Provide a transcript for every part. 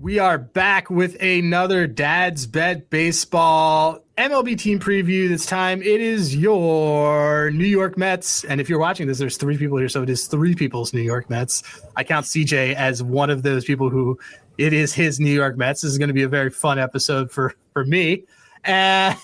We are back with another Dad's Bet Baseball MLB team preview. This time it is your New York Mets. And if you're watching this, there's three people here, so it is three people's New York Mets. I count CJ as one of those people who it is his New York Mets. This is going to be a very fun episode for me. But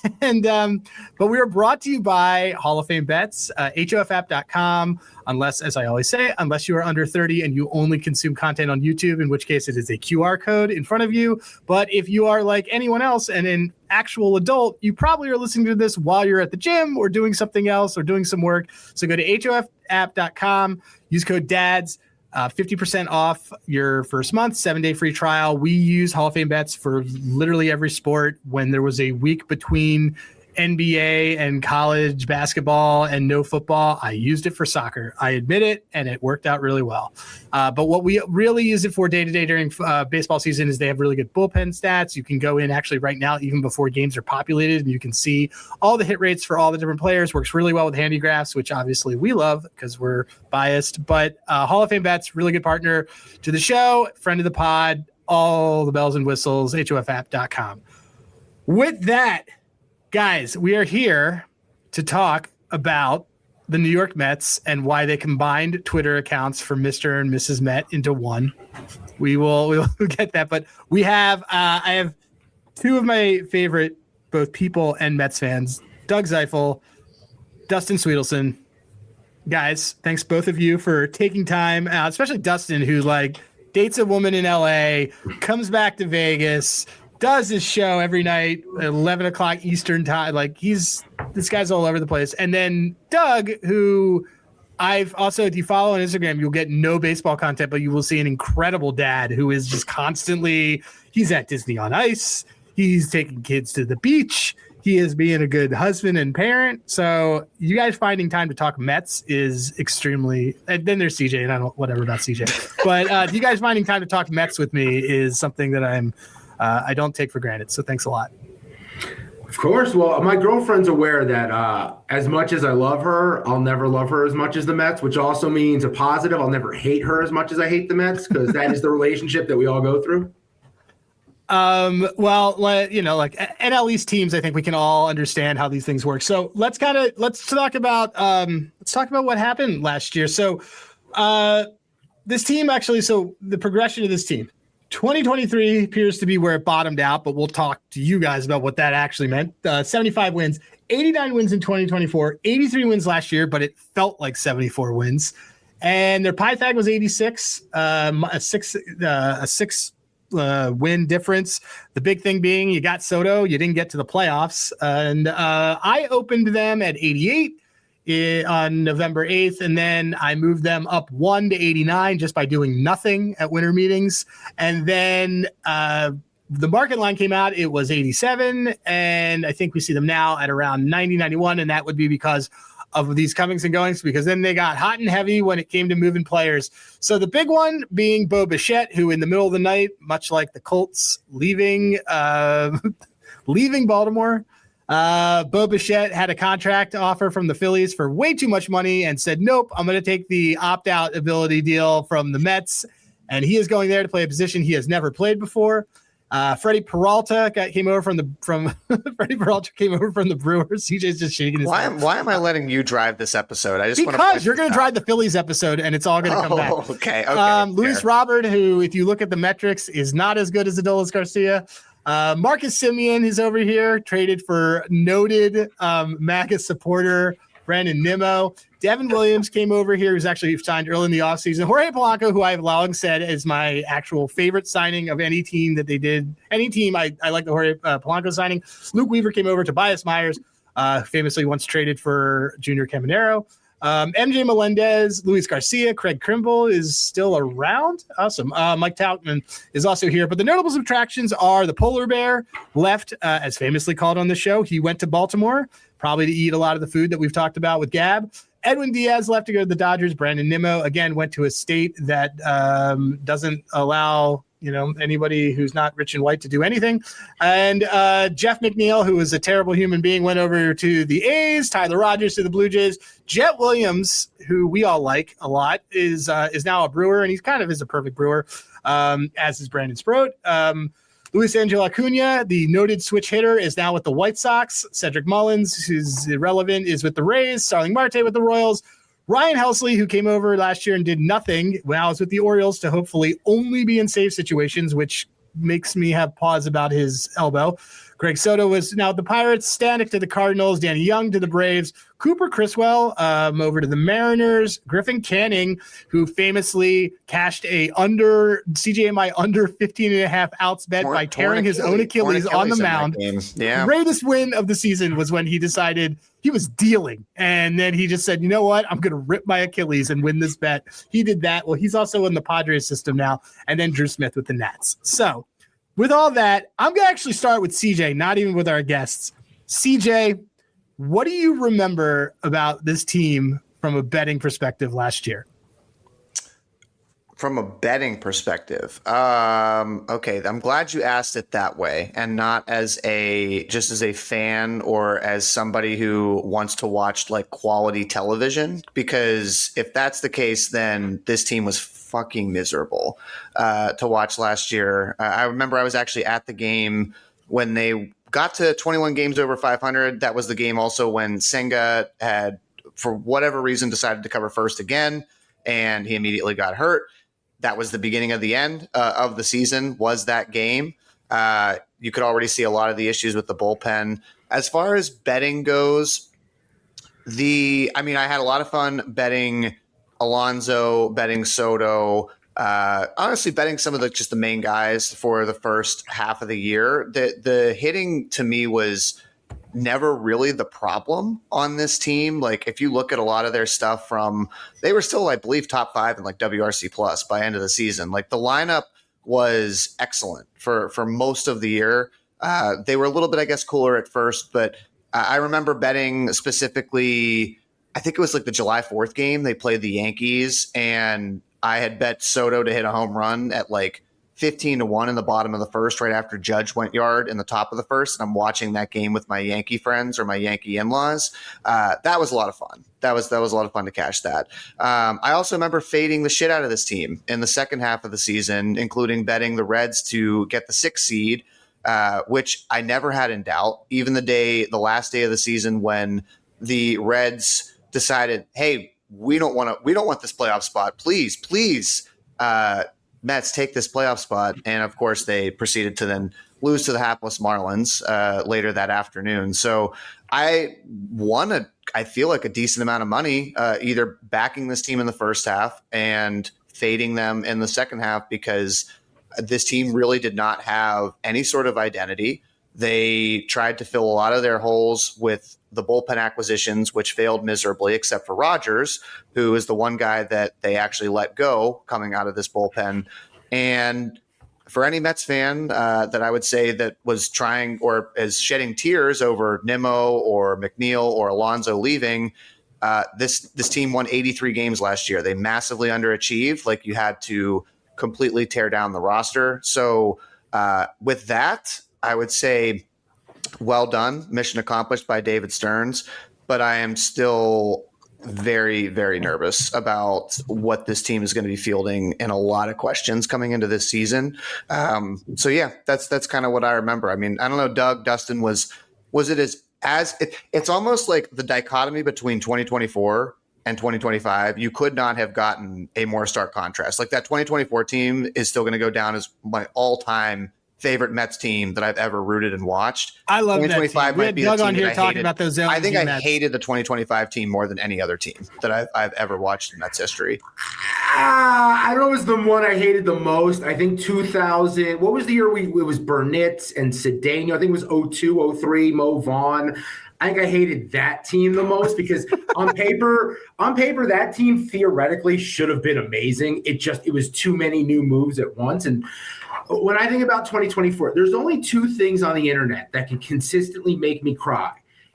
we are brought to you by Hall of Fame Bets, hofapp.com, unless, as I always say, unless you are under 30 and you only consume content on YouTube, in which case it is a QR code in front of you. But if you are like anyone else and an actual adult, you probably are listening to this while you're at the gym or doing something else or doing some work. So go to hofapp.com, use code DADS. 50% off your first month, 7-day free trial. We use Hall of Fame Bets for literally every sport. When there was a week between NBA and college basketball and no football, I used it for soccer. I admit it, and it worked out really well. But what we really use it for day-to-day during baseball season is they have really good bullpen stats. You can go in actually right now, even before games are populated, and you can see all the hit rates for all the different players. Works really well with handy graphs, which obviously we love because we're biased. But Hall of Fame Bets, really good partner to the show, friend of the pod, all the bells and whistles, hofapp.com. With that, guys, we are here to talk about the New York Mets and why they combined Twitter accounts for Mr. and Mrs. Met into one. We will get that, but we have I have two of my favorite both people and Mets fans, Doug Ziefel, Dustin Swedelson. Guys, thanks both of you for taking time out, especially Dustin, who like dates a woman in LA, comes back to Vegas, does his show every night at 11 o'clock Eastern time. Like this guy's all over the place. And then Doug, who I've also, if you follow on Instagram, you'll get no baseball content, but you will see an incredible dad who is just constantly, he's at Disney on Ice. He's taking kids to the beach. He is being a good husband and parent. So you guys finding time to talk Mets is extremely, and then there's CJ, and I don't whatever about CJ, but you guys finding time to talk Mets with me is something that I don't take for granted. So thanks a lot. Of course. Well, my girlfriend's aware that as much as I love her, I'll never love her as much as the Mets, which also means a positive. I'll never hate her as much as I hate the Mets, because that is the relationship that we all go through. Well, you know, like NL East teams, I think we can all understand how these things work. So let's talk about what happened last year. So this team actually, so the progression of this team, 2023 appears to be where it bottomed out, but we'll talk to you guys about what that actually meant. 75 wins, 89 wins in 2024, 83 wins last year, but it felt like 74 wins. And their Pythag was 86, a six win difference. The big thing being you got Soto, you didn't get to the playoffs. And I opened them at 88 on November 8th, and then I moved them up 1 to 89 just by doing nothing at winter meetings. And then the market line came out, it was 87, and I think we see them now at around 90, 91, and that would be because of these comings and goings, because then they got hot and heavy when it came to moving players. So the big one being Bo Bichette, who in the middle of the night, much like the Colts leaving Baltimore, Bo Bichette had a contract offer from the Phillies for way too much money and said, nope, I'm going to take the opt-out ability deal from the Mets. And he is going there to play a position he has never played before. Freddie Peralta came over from the Brewers. CJ's just shaking his head. Why am I letting you drive this episode? Because you're going to drive the Phillies episode, and it's all going to come back. Okay. Luis Robert, who, if you look at the metrics, is not as good as Adolis Garcia. Marcus Semien is over here, traded for noted MAGA supporter Brandon Nimmo. Devin Williams came over here, who's actually signed early in the offseason. Jorge Polanco, who I've long said is my actual favorite signing of any team that they did. Any team, I like the Jorge Polanco signing. Luke Weaver came over. Tobias Myers, famously once traded for Junior Caminero. MJ Melendez, Luis Garcia, Craig Kimbrell is still around. Awesome. Mike Tautman is also here. But the notable subtractions are the Polar Bear left, as famously called on the show. He went to Baltimore, probably to eat a lot of the food that we've talked about with Gab. Edwin Diaz left to go to the Dodgers. Brandon Nimmo, again, went to a state that doesn't allow anybody who's not rich and white to do anything. And Jeff McNeil, who is a terrible human being, went over to the A's. Tyler Rogers to the Blue Jays. Jet Williams, who we all like a lot, is now a Brewer, and he's kind of is a perfect Brewer. as is Brandon Sproat. Luis Angel Acuna, the noted switch hitter, is now with the White Sox. Cedric Mullins, who's irrelevant, is with the Rays. Starling Marte with the Royals. Ryan Helsley, who came over last year and did nothing, now is with the Orioles to hopefully only be in safe situations, which makes me have pause about his elbow. Greg Soto is now at the Pirates. Stanek to the Cardinals. Danny Young to the Braves. Cooper Criswell over to the Mariners. Griffin Canning, who famously cashed a CJMI under 15.5 outs bet by tearing his own Achilles on the mound. Yeah. Greatest win of the season was when he decided he was dealing. And then he just said, you know what? I'm going to rip my Achilles and win this bet. He did that. Well, he's also in the Padres system now. And then Drew Smith with the Nats. So with all that, I'm going to actually start with CJ, not even with our guests. CJ, what do you remember about this team from a betting perspective last year? From a betting perspective, okay, I'm glad you asked it that way and not just as a fan or as somebody who wants to watch like quality television, because if that's the case, then this team was fucking miserable to watch last year. I remember I was actually at the game when they got to 21 games over 500. That was the game also when Senga had, for whatever reason, decided to cover first again, and he immediately got hurt. That was the beginning of the end of the season, was that game. You could already see a lot of the issues with the bullpen. As far as betting goes, I had a lot of fun betting Alonso, betting Soto, honestly betting some of the main guys for the first half of the year. The hitting to me was never really the problem on this team. Like if you look at a lot of their stuff they were still, I believe, top 5 in like WRC plus by end of the season. Like the lineup was excellent for most of the year. They were a little bit, I guess, cooler at first, but I remember betting specifically, I think it was like the July 4th game. They played the Yankees and I had bet Soto to hit a home run at like 15-1 in the bottom of the first, right after Judge went yard in the top of the first. And I'm watching that game with my Yankee friends or my Yankee in-laws. That was a lot of fun. That was a lot of fun to cash that. I also remember fading the shit out of this team in the second half of the season, including betting the Reds to get the 6th seed, which I never had in doubt. Even the last day of the season when the Reds decided, hey, we don't want this playoff spot. Please, Mets take this playoff spot. And of course they proceeded to then lose to the hapless Marlins later that afternoon. So I won I feel like a decent amount of money, either backing this team in the first half and fading them in the second half, because this team really did not have any sort of identity. They tried to fill a lot of their holes with the bullpen acquisitions, which failed miserably, except for Rogers, who is the one guy that they actually let go coming out of this bullpen. And for any Mets fan that I would say that was trying or is shedding tears over Nimmo or McNeil or Alonso leaving, this team won 83 games last year. They massively underachieved. Like, you had to completely tear down the roster. So with that, I would say, well done, mission accomplished by David Stearns. But I am still very, very nervous about what this team is going to be fielding and a lot of questions coming into this season. So yeah, that's kind of what I remember. I mean, I don't know, Doug, Dustin, was it it's almost like the dichotomy between 2024 and 2025. You could not have gotten a more stark contrast. Like, that 2024 team is still going to go down as my all-time favorite Mets team that I've ever rooted and watched. I love that team. We had Doug on here talking about those. I think I hated the 2025 team more than any other team that I've ever watched in Mets history. I don't know, it was the one I hated the most. I think 2000. What was the year it was Burnett and Cedeno? I think it was 02, 03, Mo Vaughn. I think I hated that team the most because on paper, that team theoretically should have been amazing. It was too many new moves at once. And when I think about 2024, there's only two things on the internet that can consistently make me cry.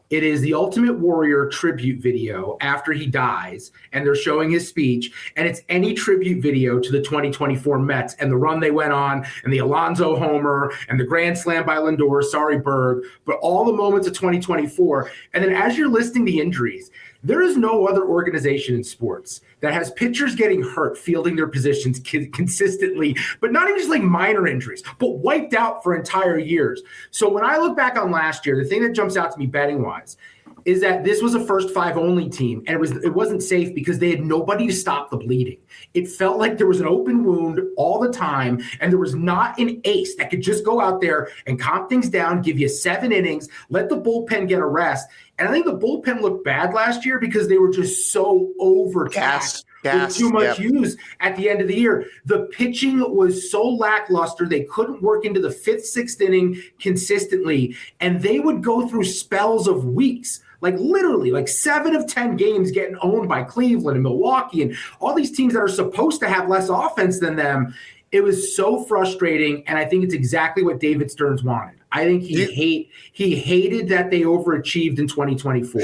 It is the Ultimate Warrior tribute video after he dies, and they're showing his speech, and it's any tribute video to the 2024 Mets and the run they went on, and the Alonso homer, and the grand slam by Lindor, sorry Berg, but all the moments of 2024. And then as you're listing the injuries, There is no other organization in sports that has pitchers getting hurt fielding their positions consistently, but not even just like minor injuries, but wiped out for entire years. So when I look back on last year, the thing that jumps out to me betting wise is that this was a first five only team, and it wasn't safe because they had nobody to stop the bleeding. It felt like there was an open wound all the time, and there was not an ace that could just go out there and calm things down, give you 7 innings, let the bullpen get a rest. And I think the bullpen looked bad last year because they were just so overtaxed with too much use at the end of the year. The pitching was so lackluster. They couldn't work into the 5th, 6th inning consistently, and they would go through spells of weeks. Like literally, like 7 of 10 games getting owned by Cleveland and Milwaukee and all these teams that are supposed to have less offense than them. It was so frustrating, and I think it's exactly what David Stearns wanted. I think he hated that they overachieved in 2024.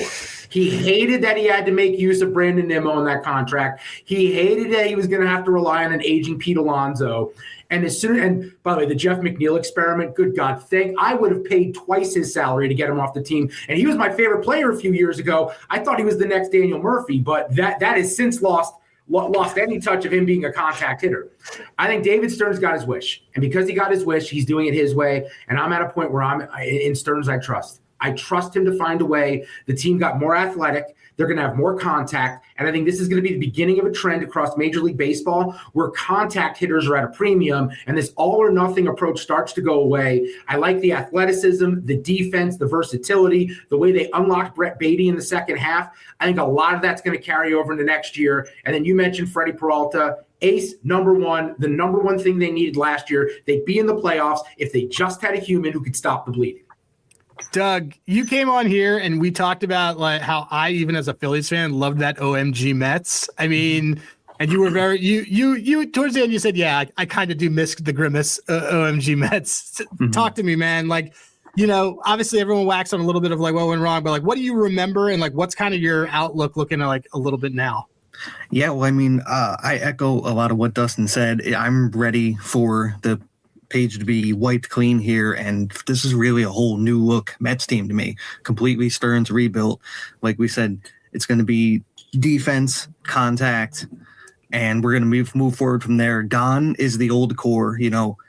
He hated that he had to make use of Brandon Nimmo in that contract. He hated that he was going to have to rely on an aging Pete Alonso. And by the way, the Jeff McNeil experiment, good God, I would have paid twice his salary to get him off the team. And he was my favorite player a few years ago. I thought he was the next Daniel Murphy, but that has since lost any touch of him being a contact hitter. I think David Stearns got his wish. And because he got his wish, he's doing it his way. And I'm at a point where in Stearns, I trust. I trust him to find a way. The team got more athletic. They're going to have more contact. And I think this is going to be the beginning of a trend across Major League Baseball where contact hitters are at a premium and this all or nothing approach starts to go away. I like the athleticism, the defense, the versatility, the way they unlocked Brett Beatty in the second half. I think a lot of that's going to carry over into next year. And then you mentioned Freddie Peralta. Ace, number one, the number one thing they needed last year. They'd be in the playoffs if they just had a human who could stop the bleeding. Doug, you came on here and we talked about like how I, even as a Phillies fan, loved that OMG Mets. I mean, and you were very you towards the end you said, yeah, I kind of do miss the grimace OMG Mets. Talk to me, man. Like, obviously everyone whacks on a little bit of like what went wrong, but like, what do you remember and like what's kind of your outlook looking at like a little bit now? Yeah, well, I mean, I echo a lot of what Dustin said. I'm ready for the page to be wiped clean here, and this is really a whole new look Mets team to me. Completely Stearns rebuilt. Like we said, it's going to be defense, contact, and we're going to move forward from there. Don is the old core.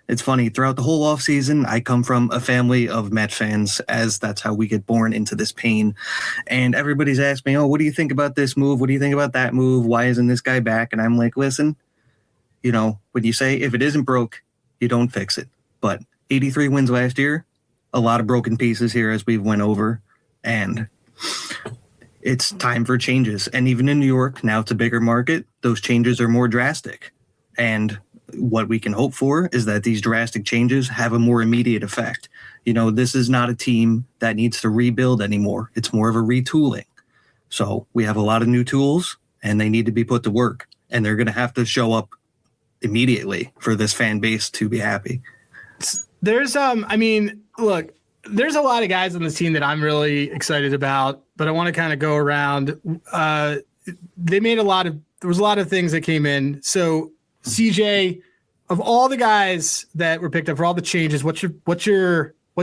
It's funny, throughout the whole offseason, I come from a family of Mets fans, as that's how we get born into this pain. And everybody's asked me, what do you think about this move? What do you think about that move? Why isn't this guy back? And I'm like, listen, when you say if it isn't broke, you don't fix it. But 83 wins last year, a lot of broken pieces here as we've went over, and it's time for changes. And even in New York, now it's a bigger market, those changes are more drastic. And what we can hope for is that these drastic changes have a more immediate effect. This is not a team that needs to rebuild anymore. It's more of a retooling. So we have a lot of new tools, and they need to be put to work. And they're going to have to show up immediately for this fan base to be happy. There's look, there's a lot of guys on this team that I'm really excited about, but I want to kind of go around. There was a lot of things that came in. So CJ, of all the guys that were picked up for all the changes, what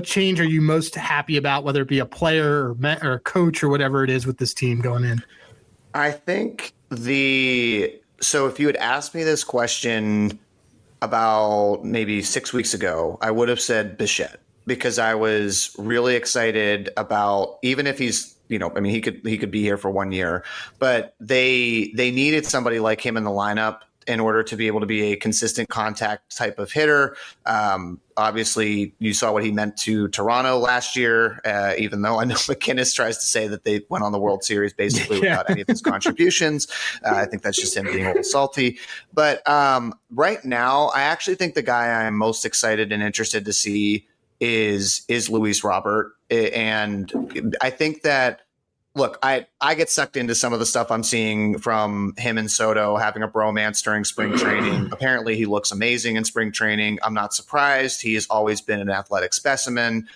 change are you most happy about, whether it be a player or a coach or whatever it is with this team going in? I think so if you had asked me this question about maybe 6 weeks ago, I would have said Bichette, because I was really excited about, even if he's, he could be here for 1 year, but they needed somebody like him in the lineup in order to be able to be a consistent contact type of hitter. Obviously, you saw what he meant to Toronto last year, even though I know McInnes tries to say that they went on the World Series basically without any of his contributions. I think that's just him being a little salty. But right now, I actually think the guy I'm most excited and interested to see is Luis Robert. And I think that, look, I get sucked into some of the stuff I'm seeing from him and Soto having a bromance during spring training. Apparently, he looks amazing in spring training. I'm not surprised. He has always been an athletic specimen.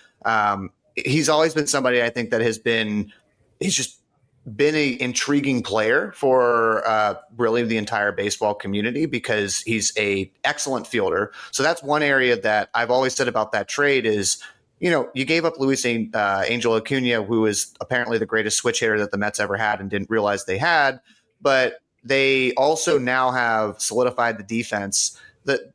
He's always been somebody I think that he's just been an intriguing player for really the entire baseball community, because he's an excellent fielder. So that's one area that I've always said about that trade is, you gave up Luis Angel Acuna, who is apparently the greatest switch hitter that the Mets ever had and didn't realize they had. But they also now have solidified the defense. That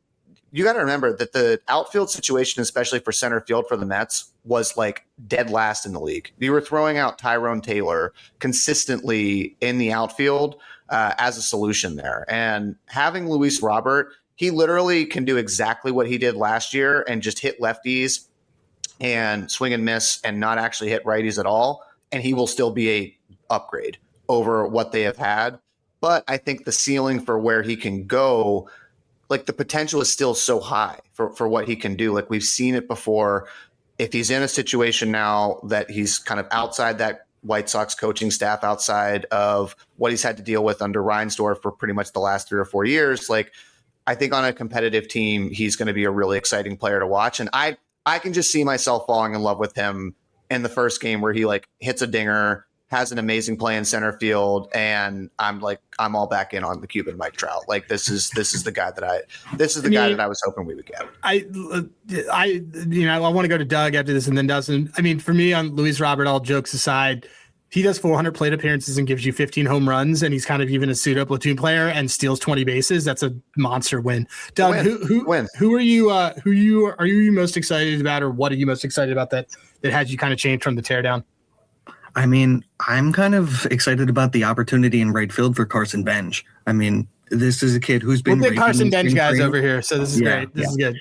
you got to remember that the outfield situation, especially for center field for the Mets, was like dead last in the league. You were throwing out Tyrone Taylor consistently in the outfield as a solution there. And having Luis Robert, he literally can do exactly what he did last year and just hit lefties and swing and miss and not actually hit righties at all. And he will still be a upgrade over what they have had. But I think the ceiling for where he can go, like the potential is still so high for what he can do. Like we've seen it before. If he's in a situation now that he's kind of outside that White Sox coaching staff, outside of what he's had to deal with under Reinsdorf for pretty much the last 3 or 4 years, like I think on a competitive team, he's going to be a really exciting player to watch. And I can just see myself falling in love with him in the first game where he like hits a dinger, has an amazing play in center field, and I'm all back in on the Cuban Mike Trout. Like this is the guy that I was hoping we would get. I want to go to Doug after this and then Dustin. I mean, for me on Luis Robert, all jokes aside, he does 400 plate appearances and gives you 15 home runs, and he's kind of even a pseudo platoon player and steals 20 bases. That's a monster win. Doug, who are you most excited about, or what are you most excited about that had you kind of changed from the teardown? I mean, I'm kind of excited about the opportunity in right field for Carson Bench. I mean, this is a kid who's been big Carson Bench guys over here, so this is great. This is good.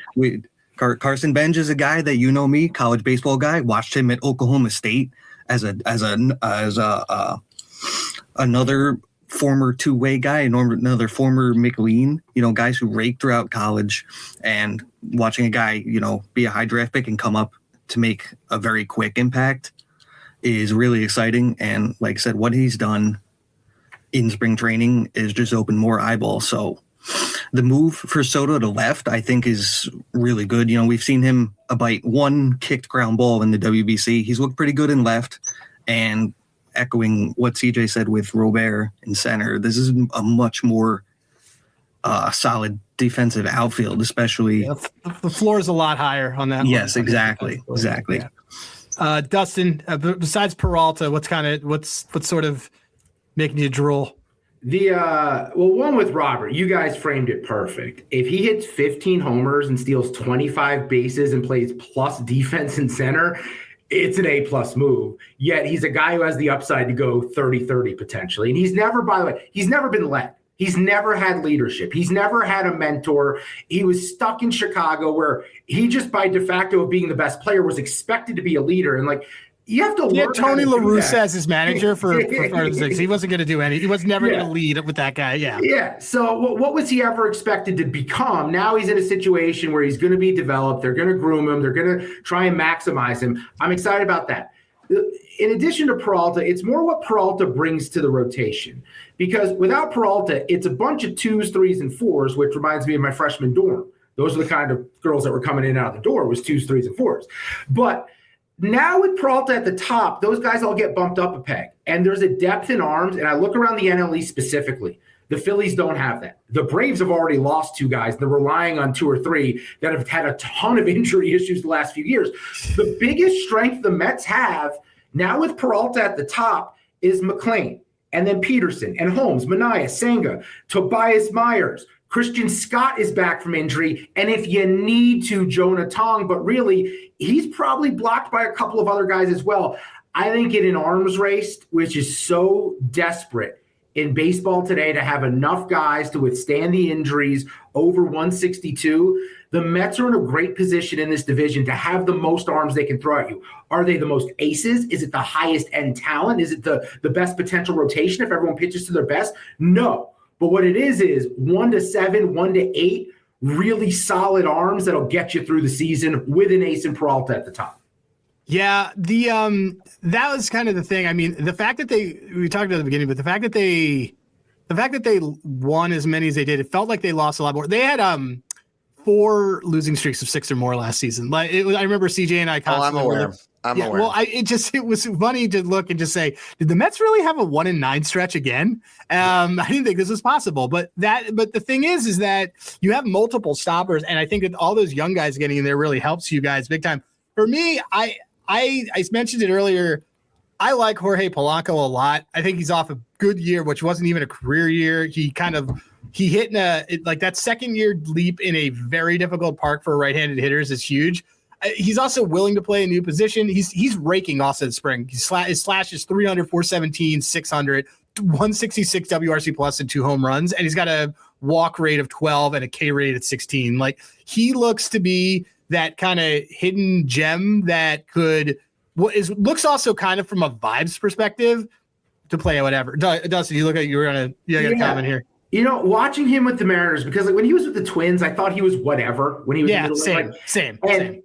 Carson Bench is a guy that me, college baseball guy. Watched him at Oklahoma State as another former two-way guy, another former McLean. Guys who rake throughout college, and watching a guy be a high draft pick and come up to make a very quick impact is really exciting. And like I said, what he's done in spring training is just opened more eyeballs. So the move for Soto to left, I think, is really good. We've seen him bite one kicked ground ball in the WBC. He's looked pretty good in left, and echoing what CJ said with Robert in center, this is a much more solid defensive outfield, especially. Yeah, the floor is a lot higher on that. Yes, exactly. Yeah. Dustin, besides Peralta, what's sort of making you drool? One with Robert, you guys framed it perfect. If he hits 15 homers and steals 25 bases and plays plus defense in center, it's an A-plus move. Yet he's a guy who has the upside to go 30-30 potentially. And he's never been led. He's never had leadership. He's never had a mentor. He was stuck in Chicago where he just by de facto of being the best player was expected to be a leader. And you have to learn. Tony La Russa as his manager for he wasn't going to do any. He was never going to lead with that guy. Yeah. Yeah. So what was he ever expected to become? Now he's in a situation where he's going to be developed. They're going to groom him. They're going to try and maximize him. I'm excited about that. In addition to Peralta, it's more what Peralta brings to the rotation. Because without Peralta, it's a bunch of 2s, 3s, and 4s, which reminds me of my freshman dorm. Those are the kind of girls that were coming in and out the door was 2s, 3s, and 4s. But now with Peralta at the top, those guys all get bumped up a peg. And there's a depth in arms, and I look around the NL East specifically. The Phillies don't have that. The Braves have already lost 2 guys. They're relying on 2 or 3 that have had a ton of injury issues the last few years. The biggest strength the Mets have now with Peralta at the top is McClain, and then Peterson, and Holmes, Manaea, Senga, Tobias Myers. Christian Scott is back from injury, and if you need to, Jonah Tong, but really, he's probably blocked by a couple of other guys as well. I think in an arms race, which is so desperate in baseball today to have enough guys to withstand the injuries over 162, the Mets are in a great position in this division to have the most arms they can throw at you. Are they the most aces? Is it the highest end talent? Is it the best potential rotation if everyone pitches to their best? No. But what it is 1 to 7, 1 to 8, really solid arms that'll get you through the season with an ace and Peralta at the top. Yeah, that was kind of the thing. I mean, the fact that we talked about at the beginning, but the fact that they won as many as they did, it felt like they lost a lot more. They had 4 losing streaks of 6 or more last season. I remember CJ and I constantly. I'm aware. Well, it was funny to look and just say, did the Mets really have a 1-9 stretch again? I didn't think this was possible, but the thing is that you have multiple stoppers, and I think that all those young guys getting in there really helps you guys big time. For me, I mentioned it earlier. I like Jorge Polanco a lot. I think he's off a good year, which wasn't even a career year. He hit that second year leap in a very difficult park for right-handed hitters is huge. He's also willing to play a new position. He's raking also this spring. His slash is 300, 417, 600, 166 WRC plus and 2 home runs, and he's got a walk rate of 12 and a K rate at 16. Like, he looks to be that kind of hidden gem that looks also kind of from a vibes perspective to play whatever. Dustin, you got a comment here. Watching him with the Mariners, because when he was with the Twins, I thought he was whatever when he was same.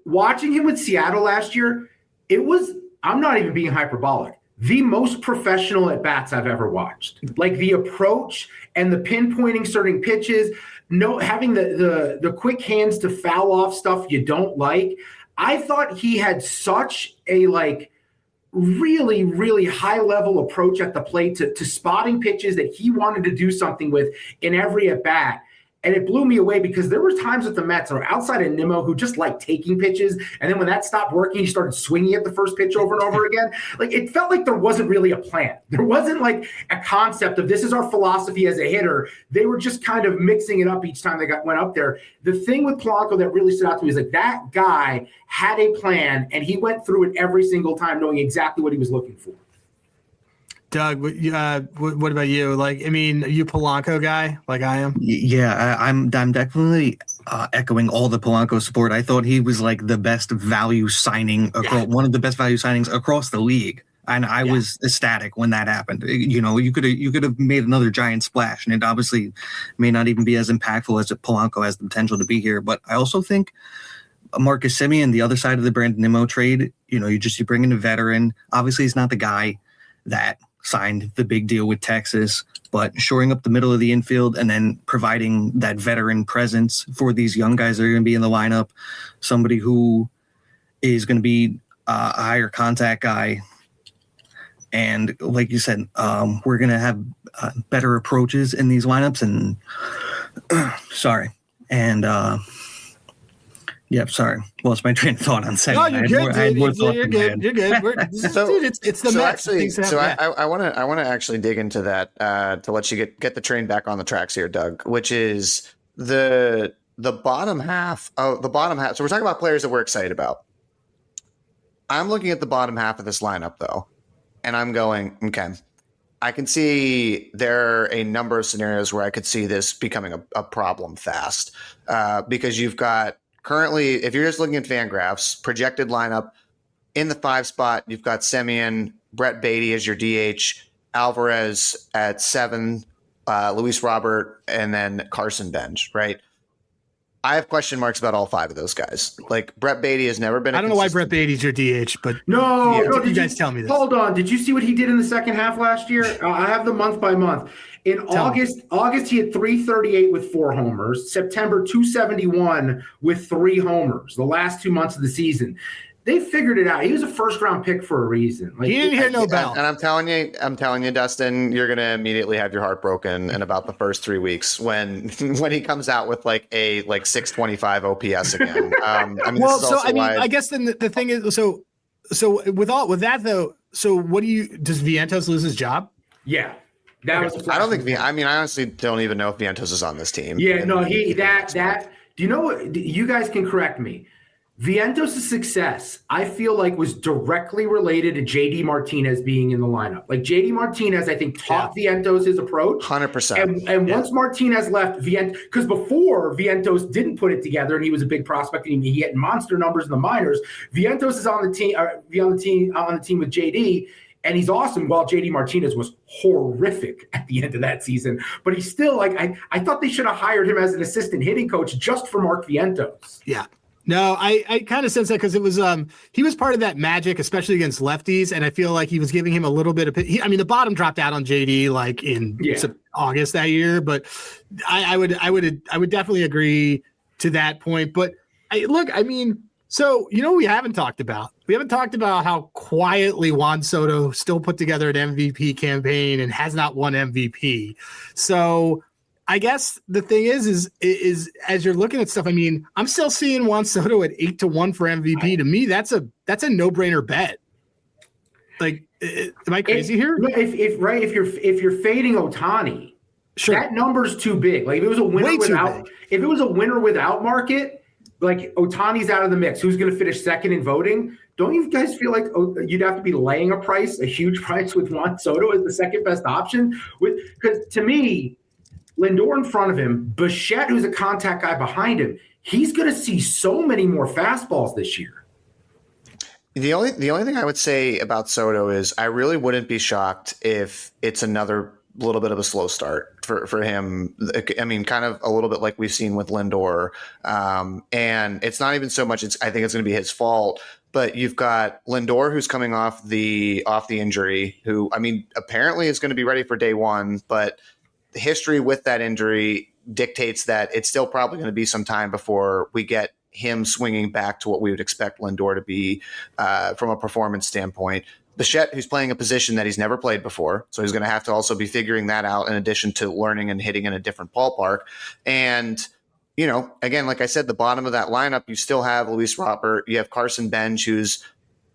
Watching him with Seattle last year, it was, I'm not even being hyperbolic, the most professional at bats I've ever watched. Like, the approach and the pinpointing certain pitches, having the quick hands to foul off stuff you don't like. I thought he had such a really, really high level approach at the plate to spotting pitches that he wanted to do something with in every at bat. And it blew me away, because there were times with the Mets or outside of Nimmo who just liked taking pitches. And then when that stopped working, he started swinging at the first pitch over and over again. Like, it felt like there wasn't really a plan. There wasn't like a concept of this is our philosophy as a hitter. They were just kind of mixing it up each time they went up there. The thing with Polanco that really stood out to me is like, that guy had a plan and he went through it every single time knowing exactly what he was looking for. Doug, what about you? Are you Polanco guy like I am? Yeah, I'm definitely echoing all the Polanco support. I thought he was like the best value signing, one of the best value signings across the league, and I was ecstatic when that happened. You could have made another giant splash, and it obviously may not even be as impactful as Polanco has the potential to be here. But I also think Marcus Semien, the other side of the Brandon Nimmo trade, you bring in a veteran. Obviously, he's not the guy that signed the big deal with Texas, but shoring up the middle of the infield and then providing that veteran presence for these young guys that are going to be in the lineup, somebody who is going to be a higher contact guy. And like you said, we're going to have better approaches in these lineups and sorry. Lost my train of thought on second. No, you're good. You're good. You're good. It's the Mets. I want to actually dig into that to let you get the train back on the tracks here, Doug, which is the bottom half. So we're talking about players that we're excited about. I'm looking at the bottom half of this lineup, though, and I'm going, okay, I can see there are a number of scenarios where I could see this becoming a problem fast because you've got currently, if you're just looking at Fangraphs, projected lineup in the 5 spot, you've got Semien, Brett Beatty as your DH, Alvarez at 7, Luis Robert, and then Carson Bench, right? I have question marks about all 5 of those guys. Like, Brett Beatty has never been. I don't know why Brett Beatty's your DH, but no, you guys tell me this. Hold on. Did you see what he did in the second half last year? I have the month by month. In August, he had 338 with 4 homers. September, 271 with 3 homers. The last 2 months of the season. They figured it out. He was a first-round pick for a reason. He didn't hear no bell. And I'm telling you, Dustin, you're gonna immediately have your heart broken in about the first 3 weeks when he comes out with like 625 OPS again. I guess then the thing is, so with that though, so does Vientos lose his job? Yeah. I don't think. I honestly don't even know if Vientos is on this team. Yeah, no, do you know what? You guys can correct me. Vientos' success, I feel like, was directly related to JD Martinez being in the lineup. Like, JD Martinez, I think, taught Vientos his approach. 100%. And once Martinez left, because before Vientos didn't put it together, and he was a big prospect, and he had monster numbers in the minors. Vientos is on the team with JD. And he's awesome, while JD Martinez was horrific at the end of that season. But he's still I thought they should have hired him as an assistant hitting coach just for Mark Vientos. Yeah. No, I kind of sense that because it was he was part of that magic, especially against lefties, and I feel like he was giving him a little bit of. The bottom dropped out on JD like in August that year, but I would definitely agree to that point. But so we haven't talked about. We haven't talked about how quietly Juan Soto still put together an MVP campaign and has not won MVP. So I guess the thing is as you're looking at stuff, I mean, I'm still seeing Juan Soto at 8-1 for MVP. To me, that's a no-brainer bet. Like, am I crazy here? If you're fading Ohtani, sure, that number's too big. Like if it was a winner without market, like Ohtani's out of the mix. Who's going to finish second in voting? Don't you guys feel like you'd have to be laying a huge price with Juan Soto as the second best option? Because to me, Lindor in front of him, Bichette, who's a contact guy behind him, he's going to see so many more fastballs this year. The only thing I would say about Soto is I really wouldn't be shocked if it's another little bit of a slow start for him. I mean, kind of a little bit like we've seen with Lindor. And it's not even so much, I think it's going to be his fault, but you've got Lindor who's coming off the injury, who, I mean, apparently is going to be ready for day one, but the history with that injury dictates that it's still probably going to be some time before we get him swinging back to what we would expect Lindor to be from a performance standpoint. Bichette, who's playing a position that he's never played before, so he's going to have to also be figuring that out in addition to learning and hitting in a different ballpark. And, you know, again, like I said, the bottom of that lineup, you still have Luis Robert, you have Carson Bench, who's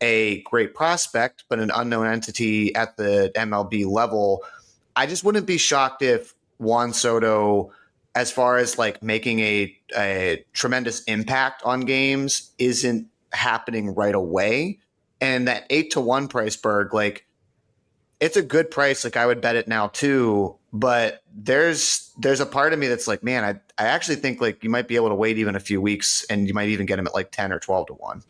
a great prospect, but an unknown entity at the MLB level. I just wouldn't be shocked if Juan Soto, as far as like making a tremendous impact on games, isn't happening right away. And that 8-1 price, Berg, like it's a good price. Like I would bet it now too, but there's a part of me that's like, man, I actually think like you might be able to wait even a few weeks and you might even get him at like 10 or 12-1.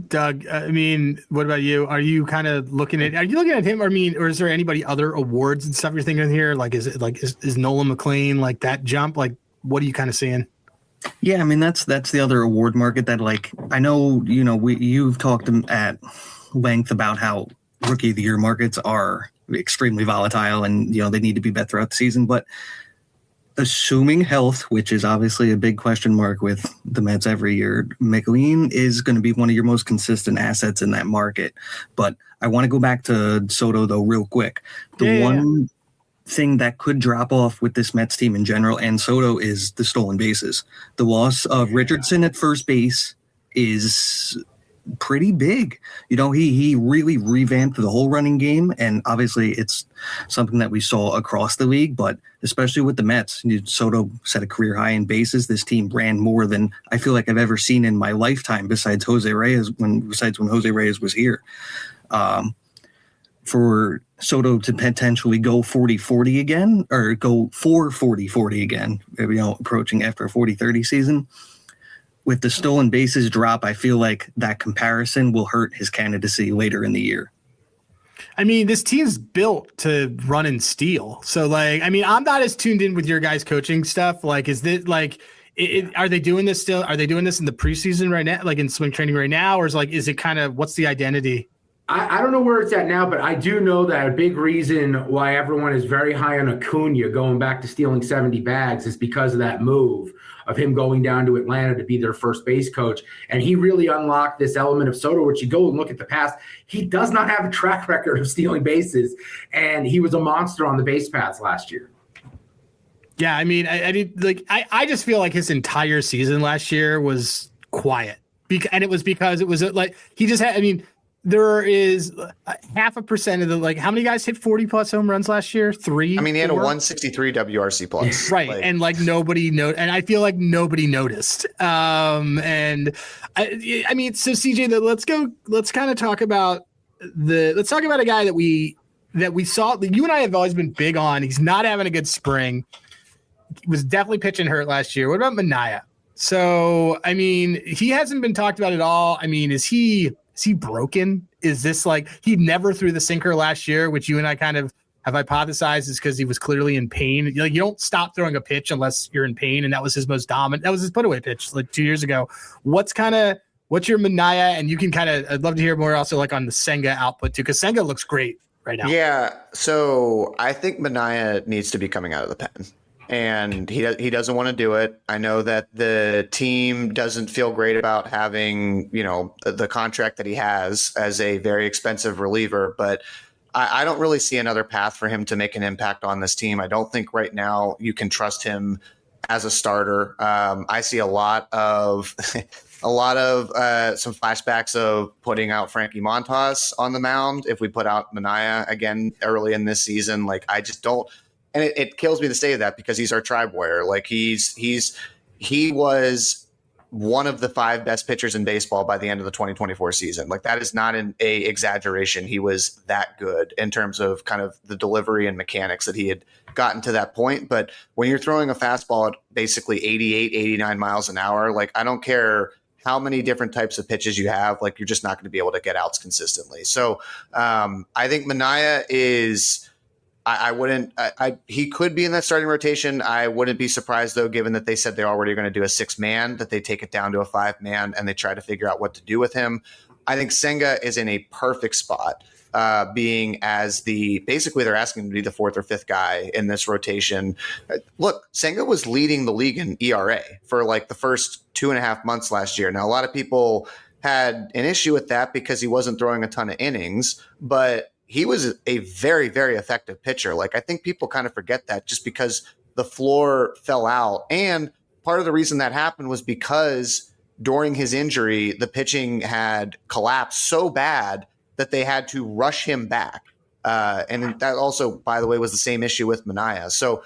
Doug, I mean, what about you? Are you looking at him? I mean, or is there anybody other awards and stuff you're thinking of here? Like, is it like, is Nolan McLean like that jump? Like, what are you kind of seeing? Yeah, I mean, that's the other award market that, like, I know, you know, you've talked at length about how rookie of the year markets are extremely volatile and, you know, they need to be bet throughout the season, but assuming health, which is obviously a big question mark with the Mets every year, McLean is going to be one of your most consistent assets in that market. But I want to go back to Soto, though, real quick. The one thing that could drop off with this Mets team in general and Soto is the stolen bases. The loss of Richardson at first base is pretty big. You know, he really revamped the whole running game, and obviously it's something that we saw across the league, but especially with the Mets, Soto set a career high in bases. This team ran more than I feel like I've ever seen in my lifetime besides when Jose Reyes was here. For Soto to potentially go 40-40 again, or go for 40-40 again, you know, approaching after a 40-30 season, with the stolen bases drop, I feel like that comparison will hurt his candidacy later in the year. I mean, this team's built to run and steal. So, like, I mean, I'm not as tuned in with your guys' coaching stuff. Like, is this like, are they doing this still? Are they doing this in the preseason right now, like in spring training right now? Or is it kind of, what's the identity? I don't know where it's at now, but I do know that a big reason why everyone is very high on Acuna going back to stealing 70 bags is because of that move of him going down to Atlanta to be their first base coach. And he really unlocked this element of Soto, which you go and look at the past. He does not have a track record of stealing bases, and he was a monster on the base paths last year. Yeah, I mean, I just feel like his entire season last year was quiet. And it was because it was like he just had, I mean, there is 0.5% of the, like, how many guys hit 40 plus home runs last year? 3? I mean, he had a 163 WRC plus. Right. And like nobody and I feel like nobody noticed. And I mean, so CJ, let's kind of talk about a guy that we saw, you and I have always been big on. He's not having a good spring. He was definitely pitching hurt last year. What about Manaea? So, I mean, he hasn't been talked about at all. I mean, is he broken? Is this like, he never threw the sinker last year, which you and I kind of have hypothesized is because he was clearly in pain. Like, you don't stop throwing a pitch unless you're in pain. And that was his most dominant. That was his put away pitch like 2 years ago. What's your Manaea? And you can I'd love to hear more also like on the Senga output too, because Senga looks great right now. Yeah. So I think Manaea needs to be coming out of the pen. And he doesn't want to do it. I know that the team doesn't feel great about having, you know, the contract that he has as a very expensive reliever. But I don't really see another path for him to make an impact on this team. I don't think right now you can trust him as a starter. I see a lot of some flashbacks of putting out Frankie Montas on the mound. If we put out Manaea again early in this season, like I just don't, and it kills me to say that because he's our tribe warrior. Like he was one of the 5 best pitchers in baseball by the end of the 2024 season. Like that is not an exaggeration. He was that good in terms of kind of the delivery and mechanics that he had gotten to that point. But when you're throwing a fastball at basically 88, 89 miles an hour, like I don't care how many different types of pitches you have, like you're just not going to be able to get outs consistently. So I think Manaea is, he could be in that starting rotation. I wouldn't be surprised though, given that they said they're already going to do a 6-man, that they take it down to a 5-man and they try to figure out what to do with him. I think Senga is in a perfect spot, being as basically they're asking him to be the 4th or 5th guy in this rotation. Look, Senga was leading the league in ERA for like the first 2.5 months last year. Now, a lot of people had an issue with that because he wasn't throwing a ton of innings, but he was a very, very effective pitcher. Like I think people kind of forget that just because the floor fell out. And part of the reason that happened was because during his injury, the pitching had collapsed so bad that they had to rush him back. And that also, by the way, was the same issue with Manaea. So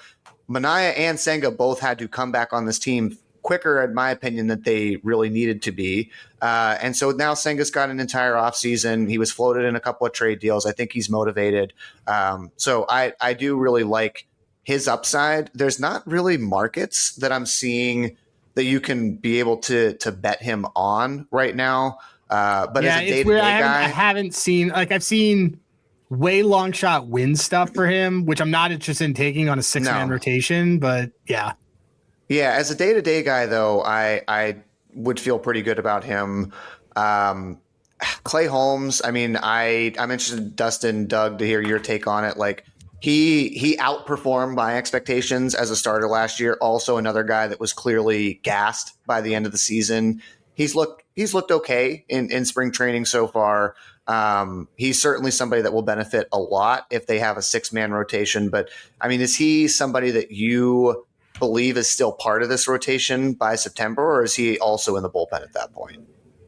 Manaea and Senga both had to come back on this team quicker, in my opinion, than they really needed to be. And so now Senga's got an entire offseason. He was floated in a couple of trade deals. I think he's motivated. So I do really like his upside. There's not really markets that I'm seeing that you can be able to bet him on right now. But yeah, as a day-to-day weird. guy, I haven't seen, like I've seen way long shot win stuff for him, which I'm not interested in taking on a 6-man rotation, but yeah. Yeah, as a day-to-day guy, though, I would feel pretty good about him. Clay Holmes, I mean, I'm interested, Dustin, Doug, to hear your take on it. Like, he outperformed my expectations as a starter last year. Also, another guy that was clearly gassed by the end of the season. He's looked okay in spring training so far. He's certainly somebody that will benefit a lot if they have a 6-man rotation. But, I mean, is he somebody that you believe is still part of this rotation by September, or is he also in the bullpen at that point?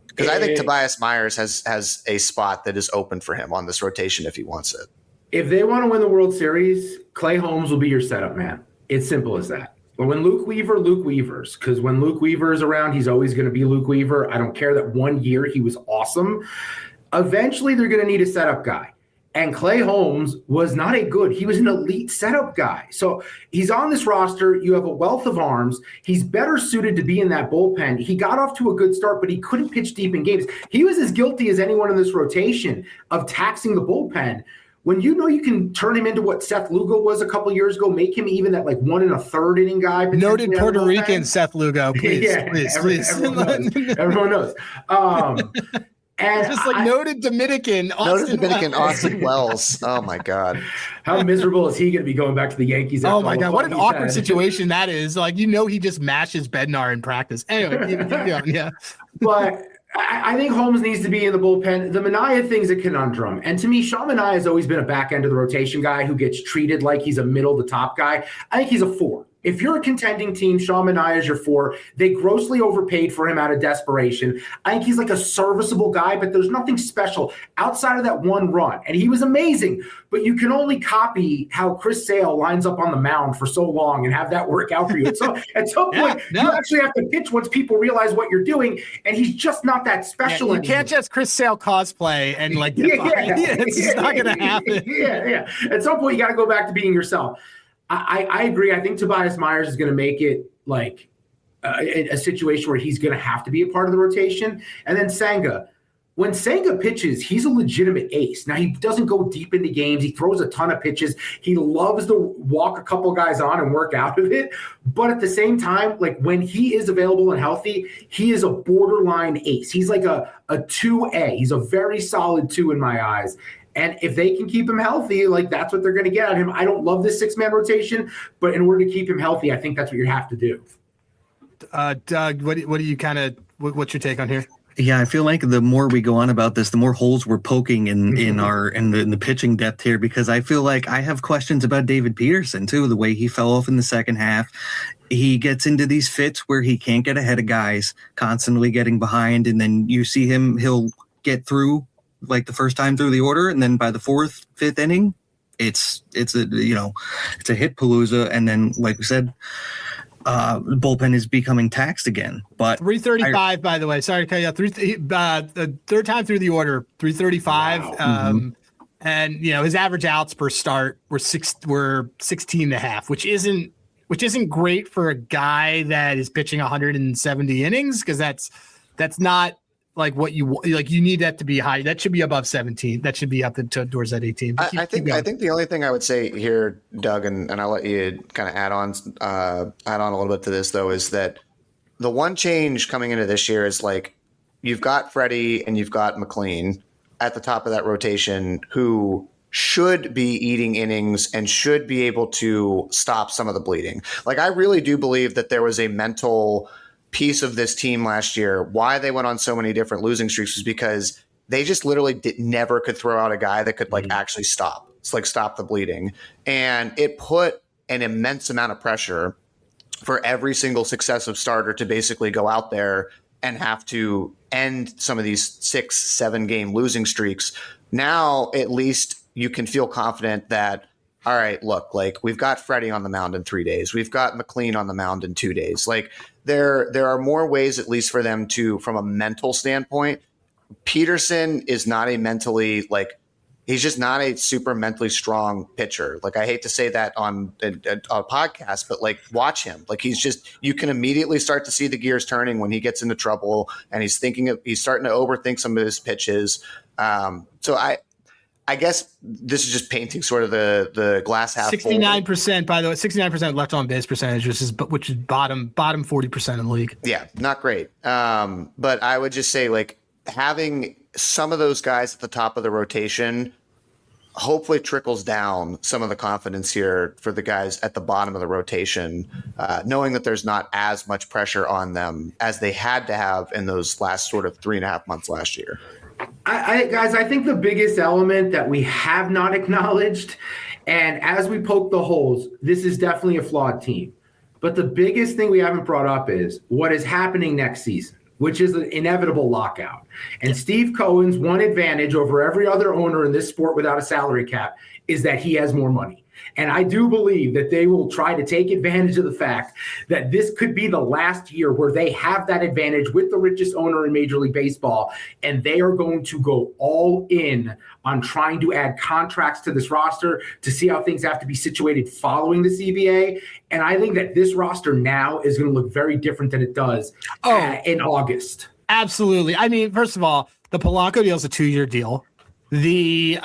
Because I think Tobias Myers has a spot that is open for him on this rotation if he wants it. If they want to win the World Series, Clay Holmes will be your setup man. It's simple as that. But when Luke Weaver's, because when Luke Weaver is around, he's always going to be Luke Weaver. I don't care that one year he was awesome. Eventually, they're going to need a setup guy. And Clay Holmes was not he was an elite setup guy. So he's on this roster. You have a wealth of arms. He's better suited to be in that bullpen. He got off to a good start, but he couldn't pitch deep in games. He was as guilty as anyone in this rotation of taxing the bullpen. When you know you can turn him into what Seth Lugo was a couple years ago, make him even that like 1 1/3 inning guy. Noted Puerto Rican Seth Lugo, please, yeah, please. Everyone knows. And just like noted Dominican Austin Wells. Oh my God. How miserable is he going to be going back to the Yankees? Oh my God. What an awkward situation that is. Like, he just mashes Bednar in practice. Anyway, yeah. But I think Holmes needs to be in the bullpen. The Manaea thing's a conundrum. And to me, Sean Manaea has always been a back end of the rotation guy who gets treated like he's a middle to top guy. I think he's a 4. If you're a contending team, Sean Manaea is your 4. They grossly overpaid for him out of desperation. I think he's like a serviceable guy, but there's nothing special outside of that one run. And he was amazing, but you can only copy how Chris Sale lines up on the mound for so long and have that work out for you. So at some point, you actually have to pitch once people realize what you're doing, and he's just not that special anymore. You can't just Chris Sale cosplay and like get it's just not going to happen. Yeah. At some point, you got to go back to being yourself. I agree. I think Tobias Myers is going to make it like a situation where he's going to have to be a part of the rotation. And then Senga. When Senga pitches, he's a legitimate ace. Now, he doesn't go deep into games. He throws a ton of pitches. He loves to walk a couple guys on and work out of it. But at the same time, like when he is available and healthy, he is a borderline ace. He's like a 2A. He's a very solid 2 in my eyes. And if they can keep him healthy, like that's what they're going to get out of him. I don't love this 6-man rotation, but in order to keep him healthy, I think that's what you have to do. Doug, what do you what's your take on here? Yeah, I feel like the more we go on about this, the more holes we're poking in the pitching depth here, because I feel like I have questions about David Peterson too, the way he fell off in the second half. He gets into these fits where he can't get ahead of guys, constantly getting behind, and then you see he'll get through like the first time through the order, and then by the fourth, fifth inning, it's a hit palooza, and then like we said, the bullpen is becoming taxed again. But 335, by the way. Sorry to cut you off. The third time through the order, 335. Wow. And his average outs per start were 16 and a half, which isn't great for a guy that is pitching 170 innings, because that's not like what you like. You need that to be high. That should be above 17. That should be up towards that 18. I think the only thing I would say here, Doug, and I'll let you kind of add on a little bit to this, though, is that the one change coming into this year is like you've got Freddie and you've got McLean at the top of that rotation, who should be eating innings and should be able to stop some of the bleeding. Like, I really do believe that there was a mental piece of this team last year. Why they went on so many different losing streaks was because they just literally never could throw out a guy that could actually stop. It's like stop the bleeding. And it put an immense amount of pressure for every single successive starter to basically go out there and have to end some of these 6-7 game losing streaks. Now, at least you can feel confident that, all right, look, like we've got Freddie on the mound in 3 days. We've got McLean on the mound in 2 days. Like there are more ways, at least for them to, from a mental standpoint. Peterson is not he's just not a super mentally strong pitcher. Like, I hate to say that on a podcast, but like, watch him. Like, you can immediately start to see the gears turning when he gets into trouble, and he's starting to overthink some of his pitches. So I guess this is just painting sort of the glass half full. 69%, by the way, 69% left on base percentage, which is bottom 40% in the league. Yeah, not great. But I would just say, like, having some of those guys at the top of the rotation hopefully trickles down some of the confidence here for the guys at the bottom of the rotation, knowing that there's not as much pressure on them as they had to have in those last sort of 3.5 months last year. I think the biggest element that we have not acknowledged, and as we poke the holes, this is definitely a flawed team. But the biggest thing we haven't brought up is what is happening next season, which is an inevitable lockout. And Steve Cohen's one advantage over every other owner in this sport without a salary cap is that he has more money. And I do believe that they will try to take advantage of the fact that this could be the last year where they have that advantage with the richest owner in Major League Baseball. And they are going to go all in on trying to add contracts to this roster to see how things have to be situated following the CBA. And I think that this roster now is going to look very different than it does in August. Absolutely. I mean, first of all, the Polanco deal is a 2-year deal. The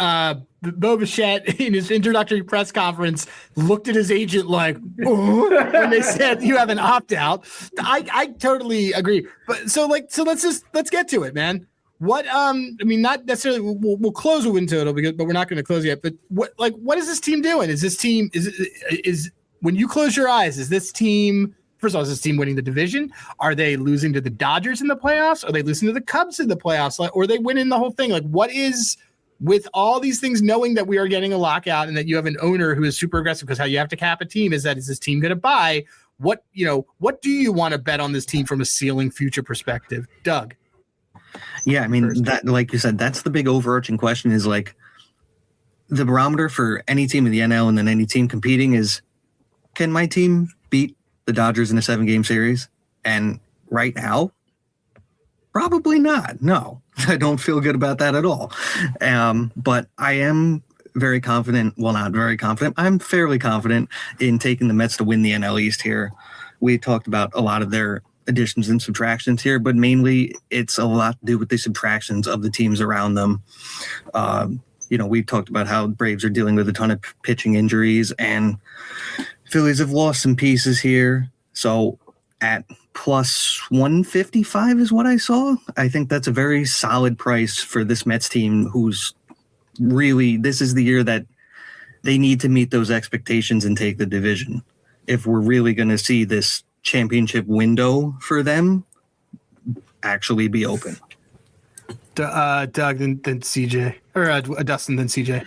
Bo Bichette in his introductory press conference looked at his agent like, oh, when they said you have an opt-out. I totally agree. But so let's get to it, man. What I mean, not necessarily we'll close a win total but we're not going to close yet. But what is this team doing? Is this team is when you close your eyes, is this team, first of all, is this team winning the division? Are they losing to the Dodgers in the playoffs? Are they losing to the Cubs in the playoffs? Or are they winning the whole thing? Like, what is, with all these things, knowing that we are getting a lockout and that you have an owner who is super aggressive, because how you have to cap a team is this team going to buy? What do you want to bet on this team from a ceiling future perspective, Doug? Yeah, I mean, that, like you said, that's the big overarching question, is like the barometer for any team in the NL and then any team competing is, can my team beat the Dodgers in a 7-game series? And right now, probably not. No, I don't feel good about that at all. But I am very confident. Well, not very confident. I'm fairly confident in taking the Mets to win the NL East here. We talked about a lot of their additions and subtractions here, but mainly it's a lot to do with the subtractions of the teams around them. We talked about how Braves are dealing with a ton of pitching injuries, and Phillies have lost some pieces here. So at plus 155 is what I saw. I think that's a very solid price for this Mets team, who's really, this is the year that they need to meet those expectations and take the division. If we're really going to see this championship window for them actually be open. Doug than CJ, or Dustin than CJ.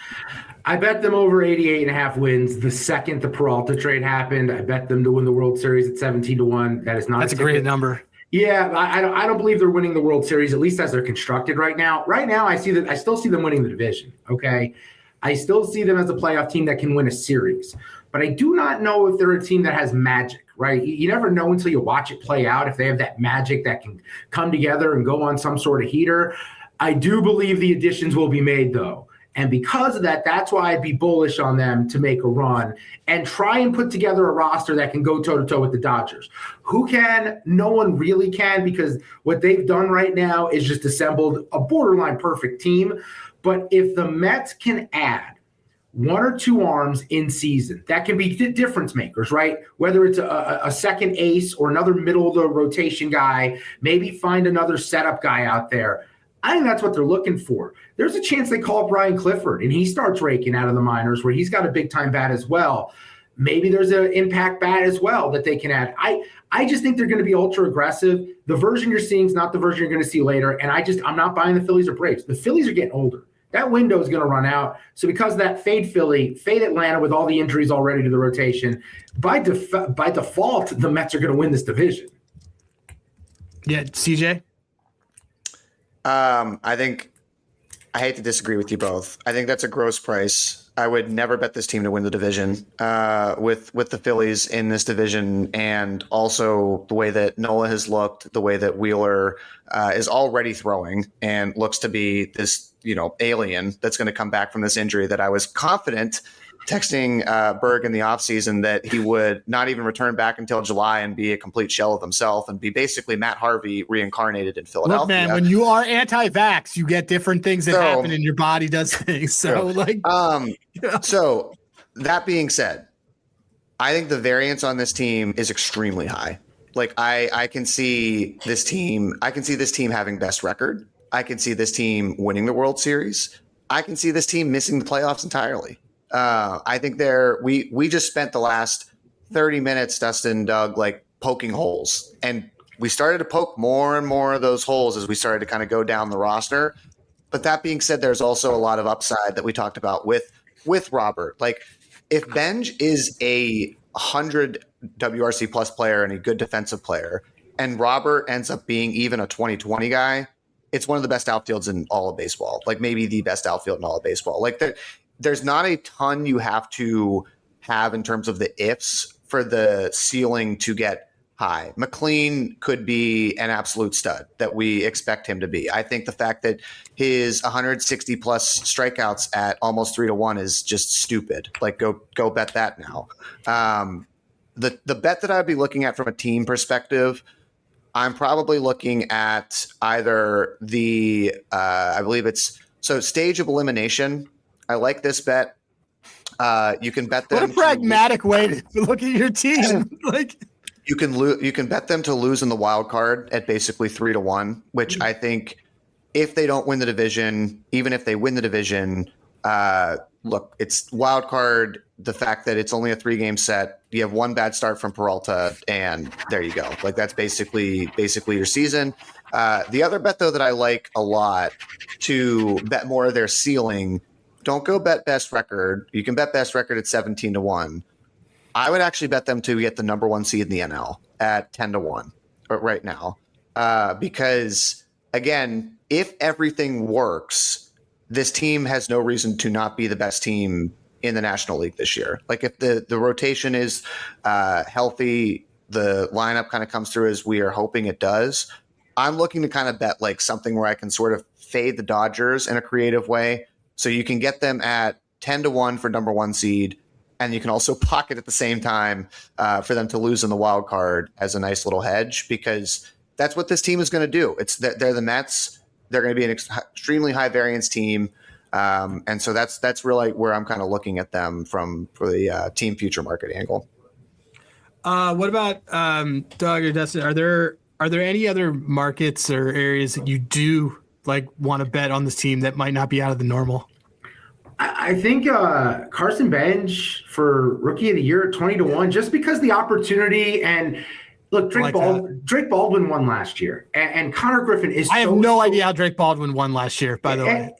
I bet them over 88.5 wins the second the Peralta trade happened. I bet them to win the World Series at 17-1. That is not That's a great number. Yeah, I don't believe they're winning the World Series, at least as they're constructed right now. Right now, I still see them winning the division, okay? I still see them as a playoff team that can win a series. But I do not know if they're a team that has magic, right? You never know until you watch it play out if they have that magic that can come together and go on some sort of heater. I do believe the additions will be made, though. And because of that, that's why I'd be bullish on them to make a run and try and put together a roster that can go toe-to-toe with the Dodgers. Who can? No one really can, because what they've done right now is just assembled a borderline perfect team. But if the Mets can add one or two arms in season, that can be difference makers, right? Whether it's a second ace or another middle of the rotation guy, maybe find another setup guy out there. I think that's what they're looking for. There's a chance they call up Brian Clifford and he starts raking out of the minors where he's got a big-time bat as well. Maybe there's an impact bat as well that they can add. I just think they're going to be ultra aggressive. The version you're seeing is not the version you're going to see later, and I'm not buying the Phillies or Braves. The Phillies are getting older. That window is going to run out. So because of that, fade Philly, fade Atlanta with all the injuries already to the rotation. By default, the Mets are going to win this division. Yeah, CJ? I hate to disagree with you both. I think that's a gross price. I would never bet this team to win the division with the Phillies in this division, and also the way that Nola has looked, the way that Wheeler is already throwing and looks to be this, alien that's going to come back from this injury that I was confident texting Berg in the offseason that he would not even return back until July and be a complete shell of himself and be basically Matt Harvey reincarnated in Philadelphia. Look, man, when you are anti-vax, you get different things that happen and your body does things. So, So that being said, I think the variance on this team is extremely high. Like I can see this team having best record. I can see this team winning the World Series. I can see this team missing the playoffs entirely. I think we just spent the last 30 minutes, Dustin, Doug, like poking holes, and we started to poke more and more of those holes as we started to kind of go down the roster. But that being said, there's also a lot of upside that we talked about with Robert. Like if Benj is a 100 WRC plus player and a good defensive player, and Robert ends up being even a 2020 guy, it's one of the best outfields in all of baseball. Like maybe the best outfield in all of baseball. Like there's not a ton you have to have in terms of the ifs for the ceiling to get high. McLean could be an absolute stud that we expect him to be. I think the fact that his 160 plus strikeouts at almost 3-1 is just stupid. Like go bet that now. The bet that I'd be looking at from a team perspective, I'm probably looking at either the I believe it's stage of elimination. I like this bet. You can bet them. What a pragmatic way to look at your team. You can bet them to lose in the wild card at basically 3-1, which I think if they don't win the division, even if they win the division, look, it's wild card. The fact that it's only a 3-game set, you have one bad start from Peralta, and there you go. Like that's basically your season. The other bet though that I like a lot to bet more of their ceiling. Don't go bet best record. You can bet best record at 17-1. I would actually bet them to get the number 1 seed in the NL at 10-1 right now. Because again, if everything works, this team has no reason to not be the best team in the National League this year. Like if the rotation is healthy, the lineup kind of comes through as we are hoping it does. I'm looking to kind of bet like something where I can sort of fade the Dodgers in a creative way. So you can get them at 10-1 for number 1 seed, and you can also pocket at the same time for them to lose in the wild card as a nice little hedge, because that's what this team is going to do. They're the Mets. They're going to be an extremely high variance team, and so that's really where I'm kind of looking at them for the team future market angle. What about Doug or Dustin? Are there any other markets or areas that you do want to bet on this team that might not be out of the normal? I think Carson Bench for Rookie of the Year at 20-1, just because the opportunity, and Look, Drake like Baldwin won last year, and Connor Griffin is. I have no idea how Drake Baldwin won last year. By the way,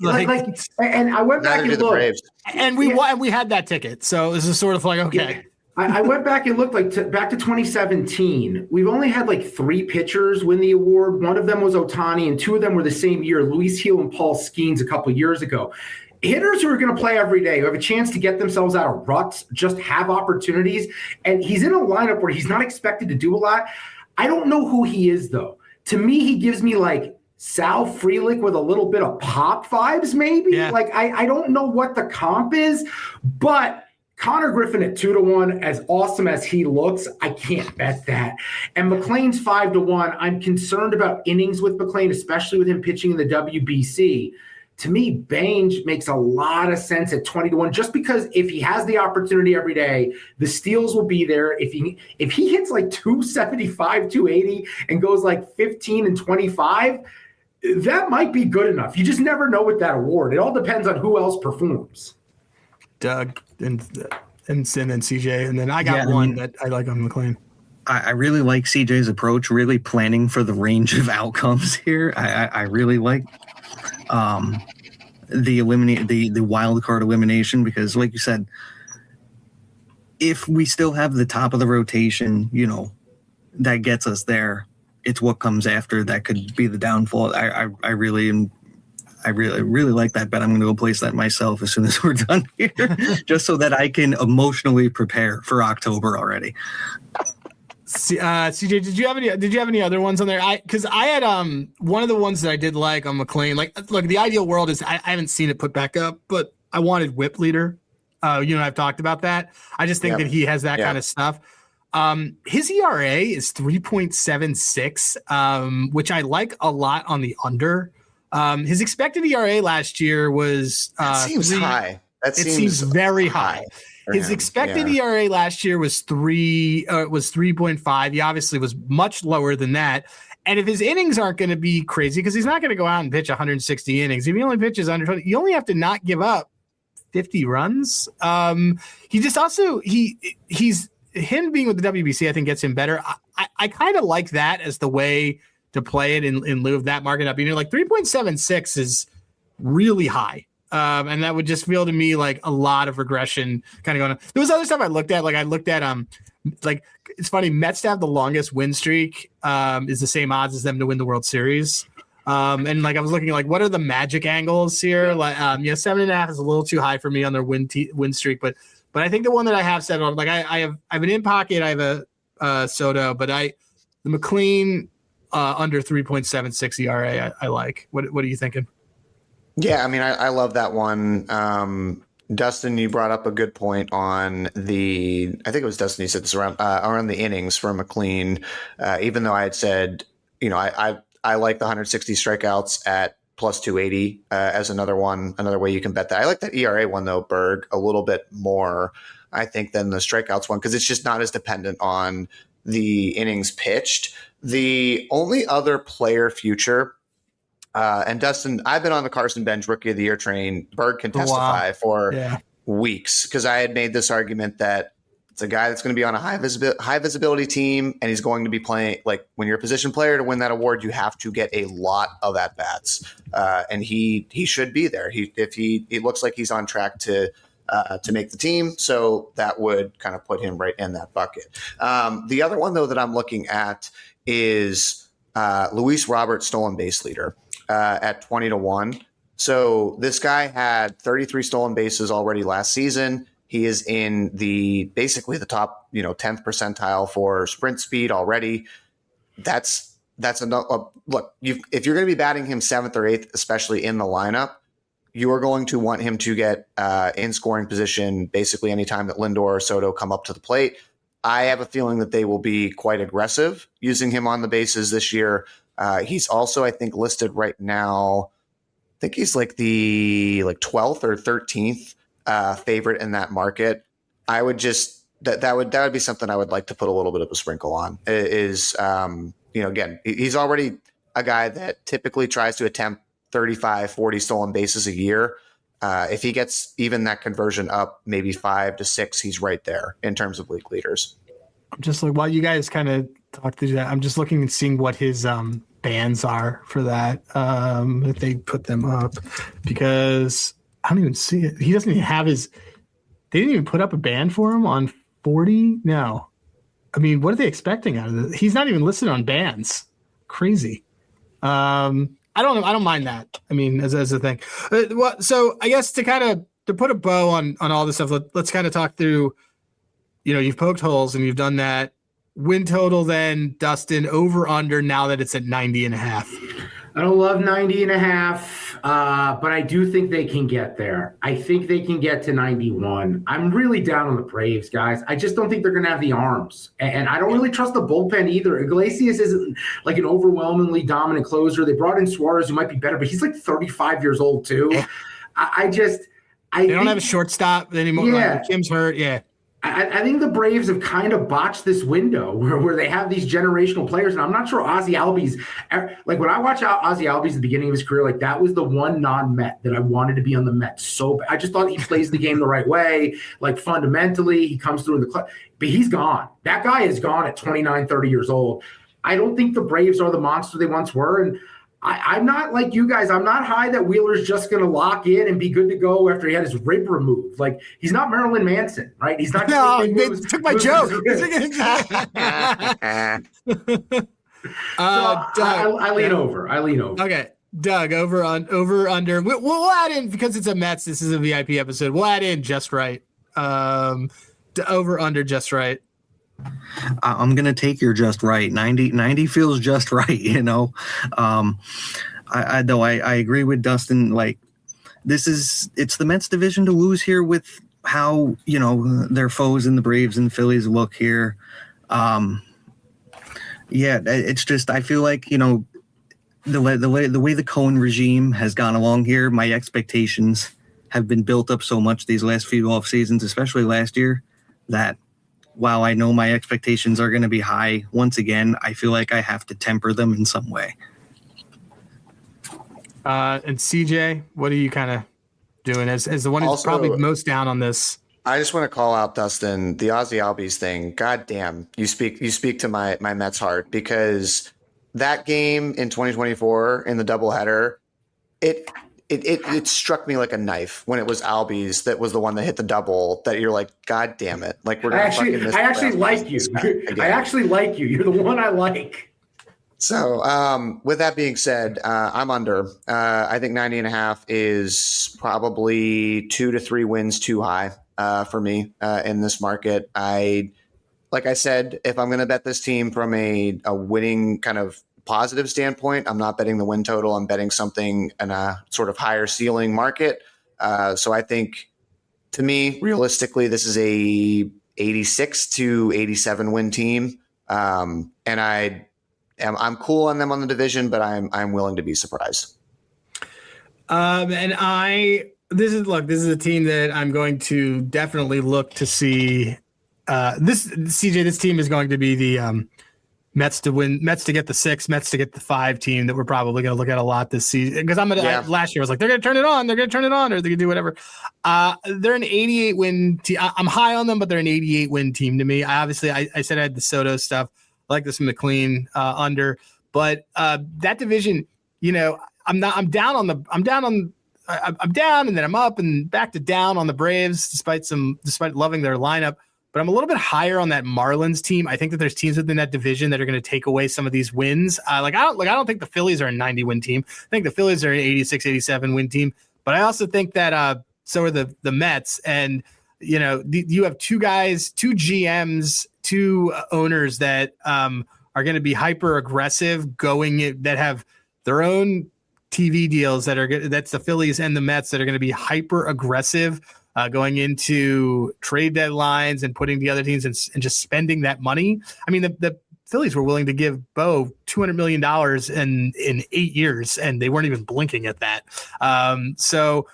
and I went back and looked, and we had that ticket, so this is sort of like okay. Yeah. I went back and looked back to 2017. We've only had like 3 pitchers win the award. One of them was Ohtani, and 2 of them were the same year, Luis Heel and Paul Skeens a couple years ago. Hitters who are going to play every day, who have a chance to get themselves out of ruts, just have opportunities. And he's in a lineup where he's not expected to do a lot. I don't know who he is, though. To me, he gives me like Sal Frelick with a little bit of pop vibes, maybe. Yeah. Like, I don't know what the comp is, but Connor Griffin at 2-1, as awesome as he looks, I can't bet that. And McLean's 5-1. I'm concerned about innings with McLean, especially with him pitching in the WBC. To me, Baines makes a lot of sense at 20-1, just because if he has the opportunity every day, the steals will be there. If he hits like 275, 280 and goes like 15 and 25, that might be good enough. You just never know with that award. It all depends on who else performs. Doug and then CJ, and then I got one that I like on McLean. I really like CJ's approach, really planning for the range of outcomes here. I really like the wild card elimination, because like you said, if we still have the top of the rotation, that gets us there. It's what comes after that could be the downfall. I really like that bet. I'm going to go place that myself as soon as we're done here, just so that I can emotionally prepare for October already. CJ, did you have any other ones on there? Because I had one of the ones that I did like on McLean. Like, look, the ideal world is I haven't seen it put back up, but I wanted whip leader. I've talked about that. I just think that he has that kind of stuff. His ERA is 3.76, which I like a lot on the under. His expected ERA last year was seems high. It seems very high. His expected ERA last year was 3.5. He obviously was much lower than that. And if his innings aren't going to be crazy, because he's not going to go out and pitch 160 innings. If he only pitches under 20, you only have to not give up 50 runs. He just also he's him being with the WBC, I think gets him better. I kind of like that as the way to play it in lieu of that market up. Like 3.76 is really high. And that would just feel to me like a lot of regression kind of going on. There was other stuff I looked at. Like I looked at like it's funny, Mets to have the longest win streak is the same odds as them to win the World Series. And like I was looking at like what are the magic angles here? Like 7.5 is a little too high for me on their win streak, but I think the one that I have set on, like I have an in pocket, I have a Soto, but the McLean under 3.76 ERA I like. What are you thinking? Yeah, I mean, I love that one. Dustin, you brought up a good point on I think it was Dustin, you said this around the innings for McLean, even though I had said, I like the 160 strikeouts at plus 280 as another way you can bet that. I like that ERA one, though, Berg, a little bit more, I think, than the strikeouts one, because it's just not as dependent on the innings pitched. The only other player future, and Dustin, I've been on the Carson Bench Rookie of the Year train. Berg can testify for weeks, because I had made this argument that it's a guy that's going to be on a high visibility team, and he's going to be playing. Like, when you're a position player to win that award, you have to get a lot of at bats, and he should be there. He looks like he's on track to make the team, so that would kind of put him right in that bucket. The other one, though, that I'm looking at is Luis Robert, stolen base leader. At 20-1. So this guy had 33 stolen bases already last season. He is in basically the top, 10th percentile for sprint speed already. That's enough. Look, if you're going to be batting him 7th or 8th, especially in the lineup, you are going to want him to get in scoring position basically anytime that Lindor or Soto come up to the plate. I have a feeling that they will be quite aggressive using him on the bases this year. He's also, I think, listed right now. I think he's like the 12th or 13th favorite in that market. I would just that would be something I would like to put a little bit of a sprinkle on. Again, he's already a guy that typically tries to attempt 35, 40 stolen bases a year. If he gets even that conversion up, maybe 5 to 6, he's right there in terms of league leaders. Just like while you guys kind of talk through that. I'm just looking and seeing what his bans are for that. If they put them up, because I don't even see it. He doesn't even have his. They didn't even put up a ban for him on 40. No, I mean, what are they expecting out of this? He's not even listed on bans. Crazy. I don't know. I don't mind that. I mean, as a thing. So I guess to put a bow on all this stuff, let's kind of talk through. You've poked holes and you've done that. Win total then, Dustin, over under now that it's at 90.5. I don't love 90.5, but I do think they can get there. I think they can get to 91. I'm really down on the Braves, guys. I just don't think they're going to have the arms. And I don't really trust the bullpen either. Iglesias isn't like an overwhelmingly dominant closer. They brought in Suarez, who might be better, but he's like 35 years old too. Yeah. I they don't have a shortstop anymore. Yeah. Like, Kim's hurt. Yeah. I think the Braves have kind of botched this window where they have these generational players, and I'm not sure Ozzie Albies, like when I watch Ozzie Albies at the beginning of his career, like that was the one non-Met that I wanted to be on the Mets so bad. I just thought he plays the game the right way, like fundamentally, he comes through in the club, but he's gone. That guy is gone at 29, 30 years old. I don't think the Braves are the monster they once were, and I'm not like you guys. I'm not high that Wheeler's just going to lock in and be good to go after he had his rib removed. Like, he's not Marilyn Manson, right? He's not. No, they took my joke. I lean over. Okay, Doug, over under. We'll add in, because it's a Mets. This is a VIP episode. We'll add in just right. Over under just right. I'm going to take your just right. 90 feels just right, I agree with Dustin. Like, it's the Mets division to lose here with how, their foes in the Braves and Phillies look here. It's just, I feel like, the way the Cohen regime has gone along here, my expectations have been built up so much these last few off seasons, especially last year, that while I know my expectations are going to be high, once again, I feel like I have to temper them in some way. And CJ, what are you kind of doing as the one who's probably most down on this? I just want to call out, Dustin, the Ozzie Albies thing. God damn, you speak to my Mets heart, because that game in 2024 in the doubleheader, it struck me like a knife when it was Albies that was the one that hit the double, that you're like, God damn it. Like, we're I actually like you. I actually like you. You're the one I like. So with that being said, I'm under. I think 90.5 is probably 2 to 3 wins too high for me in this market. Like I said, if I'm going to bet this team from a winning kind of positive standpoint, I'm not betting the win total. I'm betting something in a sort of higher ceiling market. So I think, to me, realistically, this is a 86 to 87 win team. And I'm cool on them on the division, but I'm willing to be surprised. This is a team that I'm going to definitely look to see. This team is going to be the Mets to win, Mets to get the 6, Mets to get the 5 team that we're probably going to look at a lot this season. Because last year I was like, they're going to turn it on, or they're going to do whatever. They're an 88 win team. I'm high on them, but they're an 88 win team to me. I said I had the Soto stuff. I like this McLean under, but that division, I'm down, and then I'm up and back to down on the Braves, despite loving their lineup. But I'm a little bit higher on that Marlins team. I think that there's teams within that division that are going to take away some of these wins. I don't think the Phillies are a 90 win team. I think the Phillies are an 86, 87 win team. But I also think that so are the Mets. And you have 2 guys, 2 GMs, 2 owners that are going to be hyper aggressive, that have their own TV deals that are good. That's the Phillies and the Mets that are going to be hyper aggressive. Going into trade deadlines and putting together teams and just spending that money. I mean, the Phillies were willing to give Bo $200 million in 8 years, and they weren't even blinking at that. So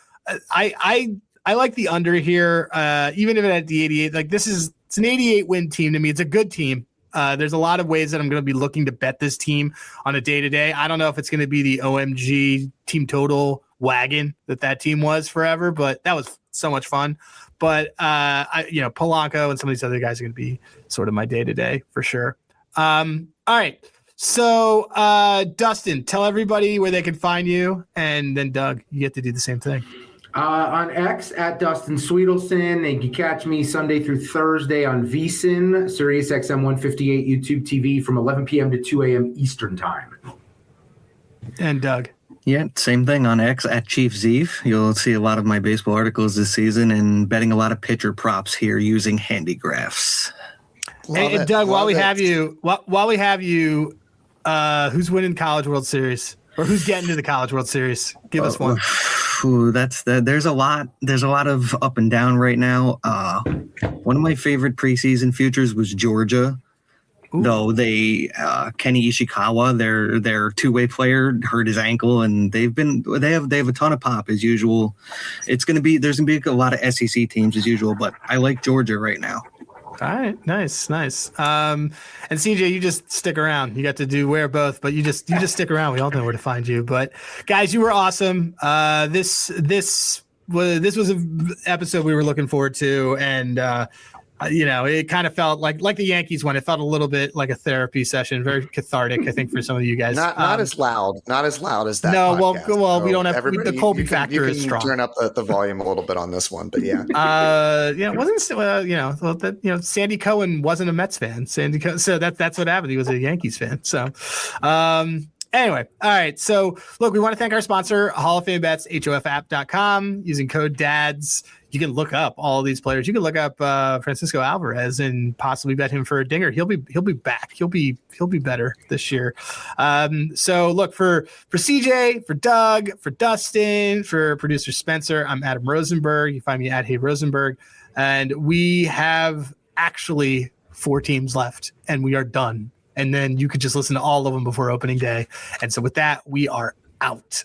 I like the under here, even if it's at the 88. Like, it's an 88 win team to me. It's a good team. There's a lot of ways that I'm going to be looking to bet this team on a day-to-day. I don't know if it's going to be the OMG team total wagon that team was forever, but that was so much fun. But Polanco and some of these other guys are going to be sort of my day-to-day for sure. All right. So, Dustin, tell everybody where they can find you, and then Doug, you get to do the same thing. On X at Dustin Swedelson. They can catch me Sunday through Thursday on VSiN, Sirius XM 158 YouTube TV from 11 p.m. to 2 a.m. Eastern Time. And Doug. Yeah, same thing on X at Chief Zief. You'll see a lot of my baseball articles this season and betting a lot of pitcher props here using handigraphs. And Doug, while we have you, who's winning College World Series, or who's getting to the College World Series? Give us one. There's a lot of up and down right now. One of my favorite preseason futures was Georgia. Ooh. Though Kenny Ishikawa, their two-way player, hurt his ankle, and they have a ton of pop as usual. There's gonna be a lot of SEC teams as usual, but I like Georgia right now. All right, nice. And CJ, you just stick around. You got to wear both, but you just stick around. We all know where to find you. But guys, you were awesome. This was an episode we were looking forward to, and it kind of felt like the Yankees one. It felt a little bit like a therapy session, very cathartic, I think, for some of you guys. Not as loud as that. No, podcast. well, we don't have the Colby factor is strong. Turn up the volume a little bit on this one, but yeah. It wasn't Sandy Cohen wasn't a Mets fan. So that's what happened. He was a Yankees fan. So, anyway, all right. So, look, we want to thank our sponsor, Hall of Fame Bets, hofapp.com, using code DADS. You can look up all these players. You can look up Francisco Alvarez and possibly bet him for a dinger. He'll be back. He'll be better this year. So look for CJ, for Doug, for Dustin, for producer Spencer. I'm Adam Rosenberg. You find me at Hey Rosenberg, and we have actually 4 teams left, and we are done. And then you could just listen to all of them before opening day. And so with that, we are out.